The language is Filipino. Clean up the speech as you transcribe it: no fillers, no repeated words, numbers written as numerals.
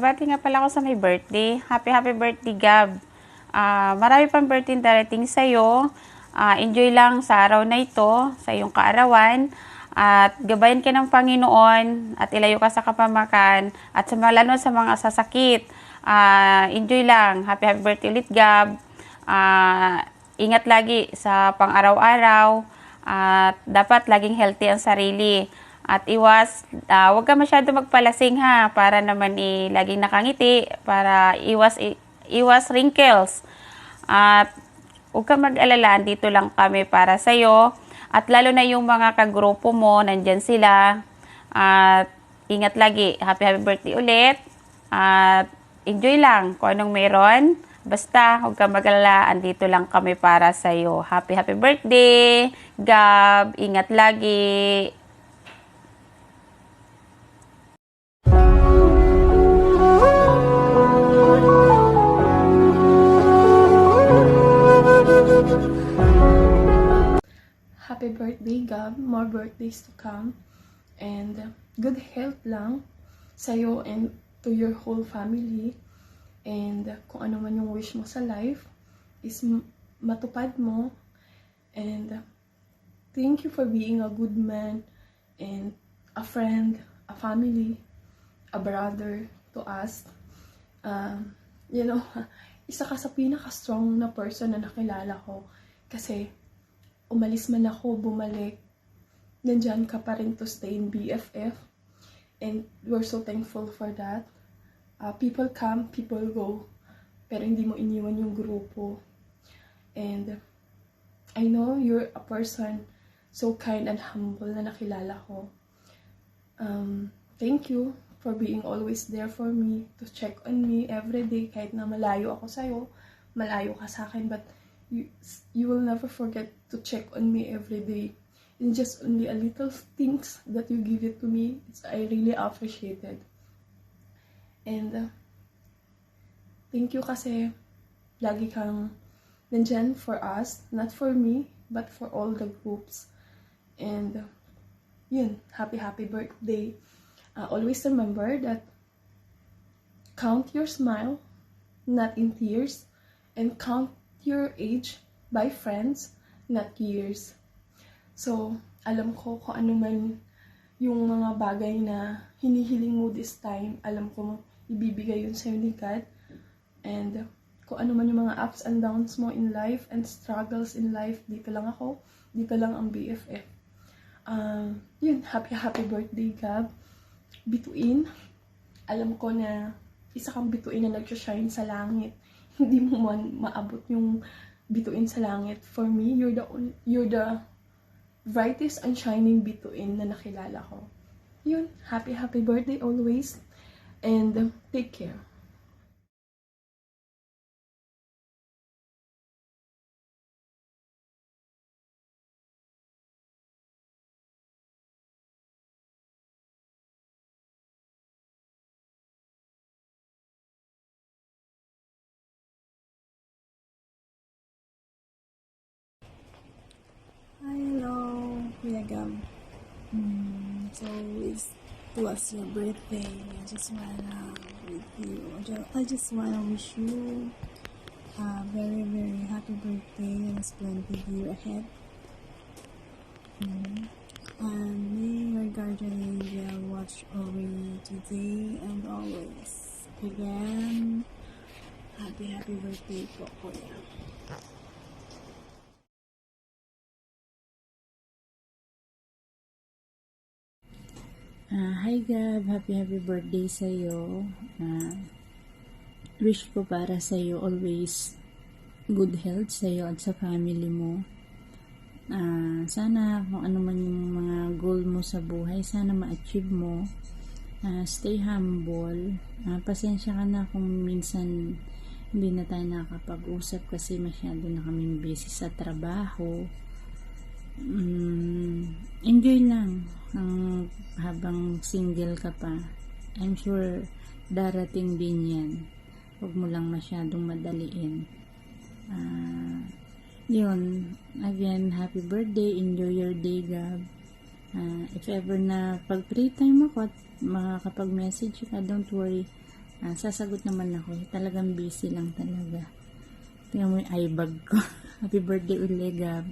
magbabati nga pala ako sa may birthday. Happy birthday, Gab. Marami pang birthday darating sa'yo. Enjoy lang sa araw na ito, sa iyong kaarawan. At gabayan ka ng Panginoon at ilayo ka sa kapamakan at lalo sa mga sasakit. Enjoy lang. Happy birthday ulit, Gab. Ingat lagi sa pang-araw-araw at dapat laging healthy ang sarili. At huwag ka masyado magpalasing ha, para naman laging nakangiti, para iwas wrinkles. At huwag ka mag-alala, dito lang kami para sa'yo. At lalo na yung mga kagrupo mo, nandyan sila. At ingat lagi. Happy birthday ulit. At enjoy lang kung anong meron. Basta, huwag ka mag-alala, andito lang kami para sa'yo. Happy birthday, Gab. Ingat lagi. Happy birthday, Gab. More birthdays to come. And good health lang sa'yo and to your whole family. And kung ano man yung wish mo sa life is matupad mo. And thank you for being a good man and a friend, a family, a brother to us. Isa ka sa pinaka-strong na person na nakilala ko. Kasi umalis man ako, bumalik, nandyan ka pa rin to stay in BFF. And we're so thankful for that. People come, people go, pero hindi mo iniwan yung grupo. And I know you're a person so kind and humble na nakilala ko. Thank you for being always there for me, to check on me every day, kahit na malayo ako sa'yo, malayo ka sa akin, but you will never forget to check on me every day. And just only a little things that you give it to me, I really appreciate it. And thank you kasi lagi kang nandyan for us, not for me, but for all the groups. And yun, happy birthday. Always remember that count your smile, not in tears, and count your age by friends, not years. So, alam ko kung ano man yung mga bagay na hinihiling mo this time, alam ko ibibigay yun sa'yo ni God. And kung ano man yung mga ups and downs mo in life and struggles in life, dito lang ako, dito lang ang BFF. Yun, happy birthday, Gab. Bituin, alam ko na isa kang bituin na nag-shine sa langit. Hindi mo man maabot yung bituin sa langit. For me, you're the brightest and shining bituin na nakilala ko. Yun, happy birthday always. And take care. Hello, Kuya Gab. So it was your birthday. I just wanna wish you a very, very happy birthday and a splendid year ahead. And may your guardian angel watch over you today and always. Again, happy birthday po, Kuya. Hi Gab, happy birthday sa'yo. Wish ko para sa'yo always good health sa'yo at sa family mo. Sana kung ano man yung mga goal mo sa buhay, sana ma-achieve mo. Stay humble. Pasensya ka na kung minsan hindi na tayo nakakapag-usap kasi masyado na kaming busy sa trabaho. Enjoy lang habang single ka pa. I'm sure darating din yan. Huwag mo lang masyadong madaliin. Yun, again, happy birthday. Enjoy your day, Gab. If ever na pag free time ako at makakapag-message ka, don't worry. Sasagot naman ako. Talagang busy lang talaga. Tingnan mo yung eye bag ko. Happy birthday ulit, Gab.